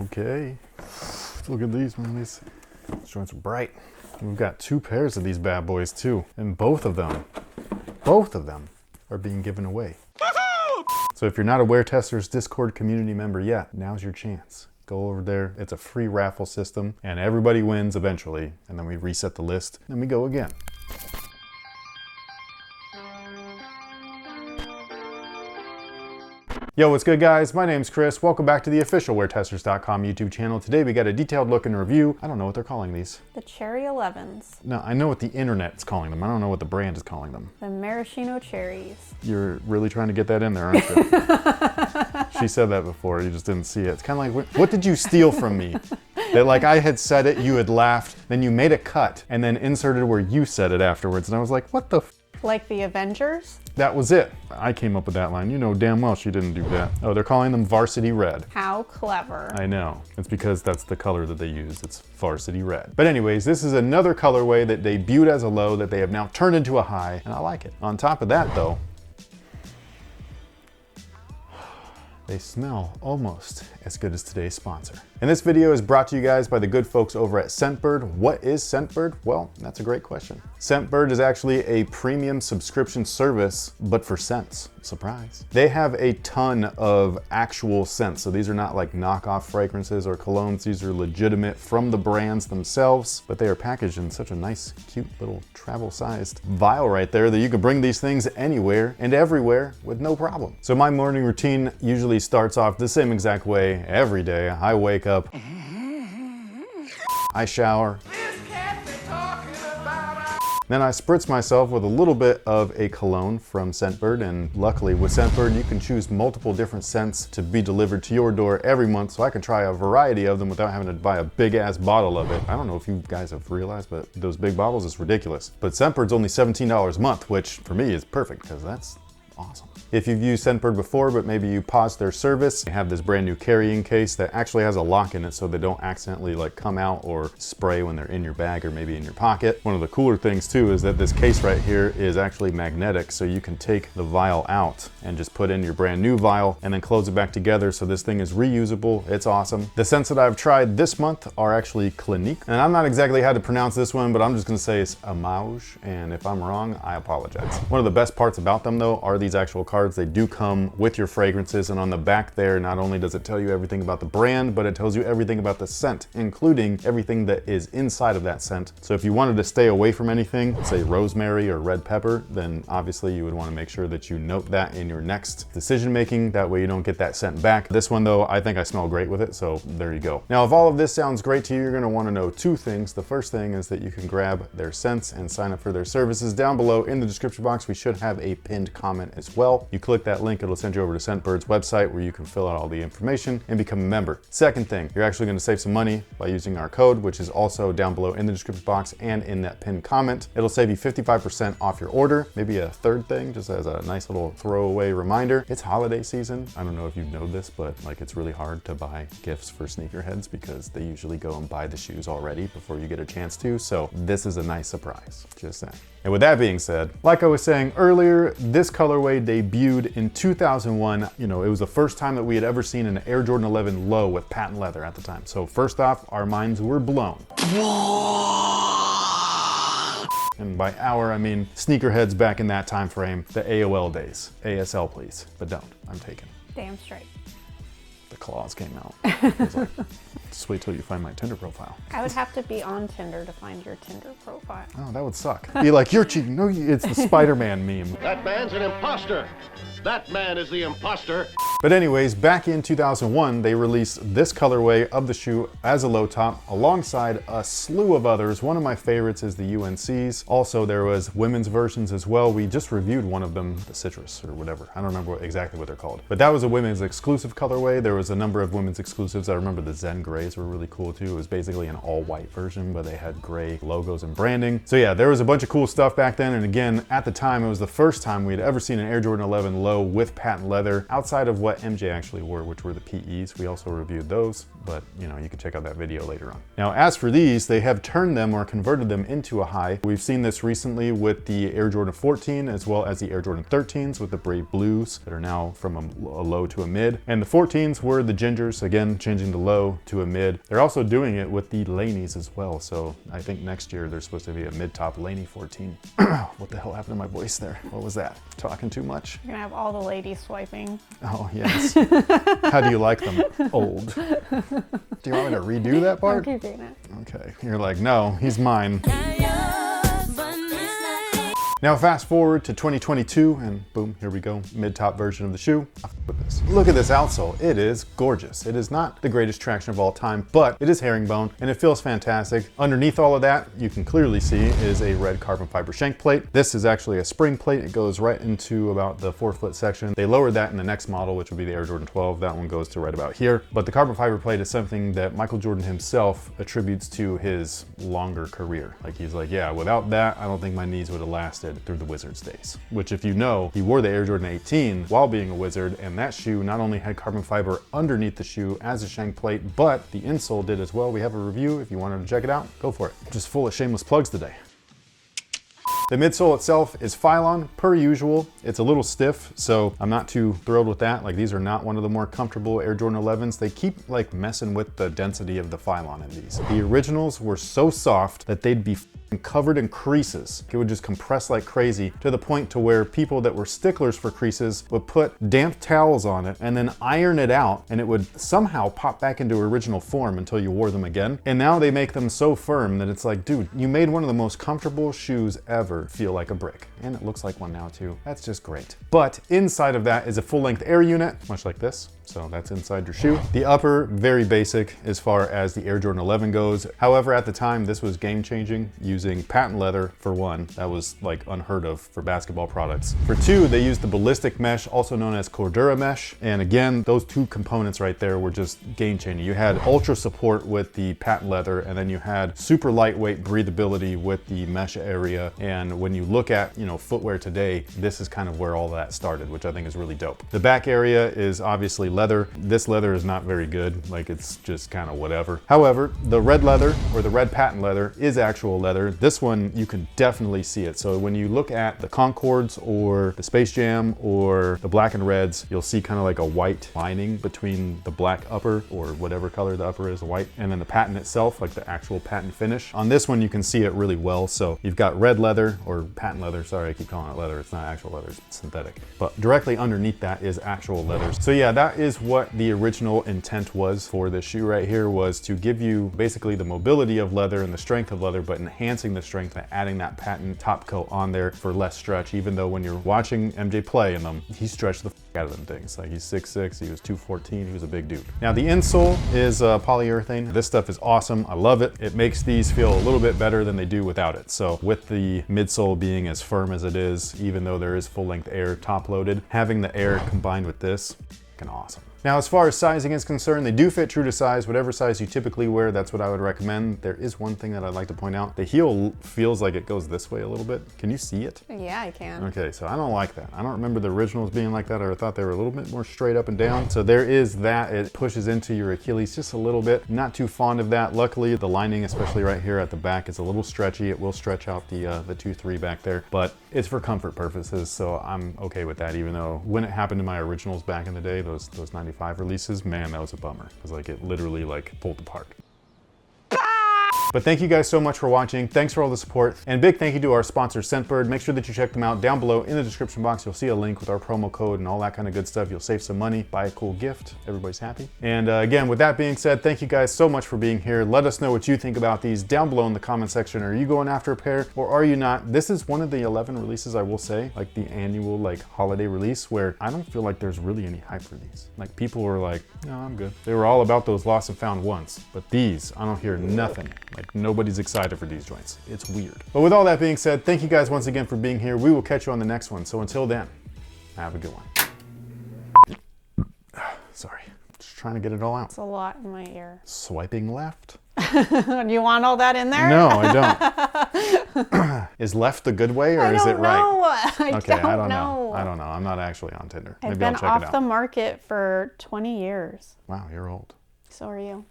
Okay, look at these, man. These joints are bright. We've got 2 pairs of these bad boys too, and both of them are being given away. So if you're not a WearTesters Discord community member yet, now's your chance. Go over there. It's a free raffle system, and everybody wins eventually, and then we reset the list, and we go again. Yo, what's good, guys? My name's Chris. Welcome back to the official WearTesters.com YouTube channel. Today we got a detailed look and review. I don't know what they're calling these. The Cherry 11s. No, I know what the internet's calling them. I don't know what the brand is calling them. The maraschino cherries. You're really trying to get that in there, aren't you? She said that before, you just didn't see it. It's kind of like, what did you steal from me? That like I had said it, you had laughed, then you made a cut, and then inserted where you said it afterwards. And I was like, what the f? Like the Avengers? That was it. I came up with that line. You know damn well she didn't do that. Oh, they're calling them Varsity Red. How clever. I know. It's because that's the color that they use. It's Varsity Red. But anyways, this is another colorway that debuted as a low that they have now turned into a high, and I like it. On top of that though, they smell almost as good as today's sponsor. And this video is brought to you guys by the good folks over at Scentbird. What is Scentbird? Well, that's a great question. Scentbird is actually a premium subscription service, but for scents. Surprise. They have a ton of actual scents. So these are not like knockoff fragrances or colognes. These are legitimate from the brands themselves, but they are packaged in such a nice, cute little travel-sized vial right there that you can bring these things anywhere and everywhere with no problem. So my morning routine usually starts off the same exact way every day. I wake up, I shower, then I spritz myself with a little bit of a cologne from Scentbird, and luckily with Scentbird you can choose multiple different scents to be delivered to your door every month, so I can try a variety of them without having to buy a big ass bottle of it. I don't know if you guys have realized, but those big bottles is ridiculous. But Scentbird's only $17 a month, which for me is perfect because that's awesome. If you've used Scentbird before, but maybe you paused their service, they have this brand new carrying case that actually has a lock in it so they don't accidentally like come out or spray when they're in your bag or maybe in your pocket. One of the cooler things too is that this case right here is actually magnetic, so you can take the vial out and just put in your brand new vial and then close it back together, so this thing is reusable. It's awesome. The scents that I've tried this month are actually Clinique, and I'm not exactly how to pronounce this one, but I'm just gonna say it's Amouage, and if I'm wrong, I apologize. One of the best parts about them though are these actual cards. They do come with your fragrances, and on the back there, not only does it tell you everything about the brand, but it tells you everything about the scent, including everything that is inside of that scent. So if you wanted to stay away from anything, say rosemary or red pepper, then obviously you would want to make sure that you note that in your next decision making. That way you don't get that scent back. This one though, I think I smell great with it, so there you go. Now, if all of this sounds great to you, you're going to want to know 2 things. The first thing is that you can grab their scents and sign up for their services. Down below in the description box, we should have a pinned comment as well. You click that link, it'll send you over to Scentbird's website where you can fill out all the information and become a member. Second thing, you're actually going to save some money by using our code, which is also down below in the description box and in that pinned comment. It'll save you 55% off your order. Maybe a third thing, just as a nice little throwaway reminder, it's holiday season. I don't know if you know this, but like it's really hard to buy gifts for sneakerheads because they usually go and buy the shoes already before you get a chance to. So this is a nice surprise, just saying. And with that being said, like I was saying earlier, this colorway debuted in 2001. You know, it was the first time that we had ever seen an Air Jordan 11 low with patent leather at the time. So first off, our minds were blown. And by our, I mean sneakerheads back in that time frame, the AOL days. ASL please, but don't, I'm taken. Damn straight. The claws came out. I was like, just wait till you find my Tinder profile. I would have to be on Tinder to find your Tinder profile. Oh, that would suck. Be like, you're cheating. No, it's the Spider-Man meme. That man's an imposter. That man is the imposter. But anyways, back in 2001, they released this colorway of the shoe as a low top alongside a slew of others. One of my favorites is the UNC's. Also, there was women's versions as well. We just reviewed one of them, the Citrus or whatever. I don't remember exactly what they're called. But that was a women's exclusive colorway. There was a number of women's exclusives. I remember the Zen Grays were really cool too. It was basically an all white version, but they had gray logos and branding. So yeah, there was a bunch of cool stuff back then. And again, at the time, it was the first time we'd ever seen an Air Jordan 11 low with patent leather outside of what MJ actually wore, which were the PEs. We also reviewed those, but you know, you can check out that video later on. Now, as for these, they have turned them or converted them into a high. We've seen this recently with the Air Jordan 14 as well as the Air Jordan 13s with the brave blues that are now from a low to a mid. And the 14s were the gingers, again, changing the low to a mid. They're also doing it with the Laneys as well. So I think next year there's supposed to be a mid-top Laney 14. What the hell happened to my voice there? What was that? Talking too much? You're gonna have all the ladies swiping. Oh, yes. How do you like them? Old. Do you want me to redo that part? I'll keep doing it. Okay. You're like, no, he's mine. Now fast forward to 2022 and boom, here we go. Mid-top version of the shoe. With this. Look at this outsole. It is gorgeous. It is not the greatest traction of all time, but it is herringbone and it feels fantastic. Underneath all of that, you can clearly see is a red carbon fiber shank plate. This is actually a spring plate. It goes right into about the forefoot section. They lowered that in the next model, which would be the Air Jordan 12. That one goes to right about here. But the carbon fiber plate is something that Michael Jordan himself attributes to his longer career. Like he's like, yeah, without that, I don't think my knees would have lasted through the Wizards days. Which if you know, he wore the Air Jordan 18 while being a Wizard, and that shoe not only had carbon fiber underneath the shoe as a shank plate, but the insole did as well. We have a review. If you wanted to check it out, go for it. Just full of shameless plugs today. The midsole itself is Phylon, per usual. It's a little stiff, so I'm not too thrilled with that. Like these are not one of the more comfortable Air Jordan 11s. They keep like messing with the density of the Phylon in these. The originals were so soft that they'd be covered in creases. It would just compress like crazy to the point to where people that were sticklers for creases would put damp towels on it and then iron it out, and it would somehow pop back into original form until you wore them again. And now they make them so firm that it's like, dude, you made one of the most comfortable shoes ever feel like a brick. And it looks like one now too. That's just great. But inside of that is a full-length air unit, much like this. So that's inside your shoe. The upper, very basic as far as the Air Jordan 11 goes. However, at the time, this was game-changing, using patent leather for one. That was like unheard of for basketball products. For two, they used the ballistic mesh, also known as Cordura mesh. And again, those two components right there were just game-changing. You had ultra support with the patent leather, and then you had super lightweight breathability with the mesh area. And when you look at, you know, footwear today, this is kind of where all that started, which I think is really dope. The back area is obviously leather. This leather is not very good. Like it's just kind of whatever. However, the red leather or the red patent leather is actual leather. This one, you can definitely see it. So when you look at the Concords or the Space Jam or the black and reds, you'll see kind of like a white lining between the black upper or whatever color the upper is, the white, and then the patent itself, like the actual patent finish. On this one, you can see it really well. So you've got red leather or patent leather. Sorry, I keep calling it leather. It's not actual leather, it's synthetic. But directly underneath that is actual leather. So yeah, that is what the original intent was for this shoe right here, was to give you basically the mobility of leather and the strength of leather, but enhancing the strength by adding that patent top coat on there for less stretch. Even though when you're watching MJ play in them, he stretched the out of them things. Like he's 6'6", he was 214, he was a big dude. Now the insole is polyurethane. This stuff is awesome. I love it. It makes these feel a little bit better than they do without it. So with the midsole being as firm as it is, even though there is full length air top loaded, having the air combined with this, fucking awesome. Now, as far as sizing is concerned, they do fit true to size. Whatever size you typically wear, that's what I would recommend. There is one thing that I'd like to point out. The heel feels like it goes this way a little bit. Can you see it? Yeah, I can. Okay, so I don't like that. I don't remember the originals being like that, or I thought they were a little bit more straight up and down. So there is that. It pushes into your Achilles just a little bit. Not too fond of that. Luckily, the lining, especially right here at the back, is a little stretchy. It will stretch out the 2-3 back there, but it's for comfort purposes, so I'm okay with that, even though when it happened to my originals back in the day, those 95 releases, man, that was a bummer. It was like, it literally like pulled apart. But thank you guys so much for watching. Thanks for all the support. And big thank you to our sponsor, Scentbird. Make sure that you check them out down below in the description box. You'll see a link with our promo code and all that kind of good stuff. You'll save some money, buy a cool gift. Everybody's happy. And again, with that being said, thank you guys so much for being here. Let us know what you think about these down below in the comment section. Are you going after a pair or are you not? This is one of the 11 releases, I will say, like the annual like holiday release, where I don't feel like there's really any hype for these. Like people were like, no, I'm good. They were all about those lost and found ones. But these, I don't hear nothing. Like nobody's excited for these joints. It's weird. But with all that being said, thank you guys once again for being here. We will catch you on the next one. So until then, have a good one. Sorry, just trying to get it all out. It's a lot in my ear. Swiping left? Do you want all that in there? No, I don't. Is left the good way or is it right? Okay, I don't know. I don't know. I'm not actually on Tinder. I've Maybe been I'll check it off out. the market for 20 years. Wow, you're old. So are you.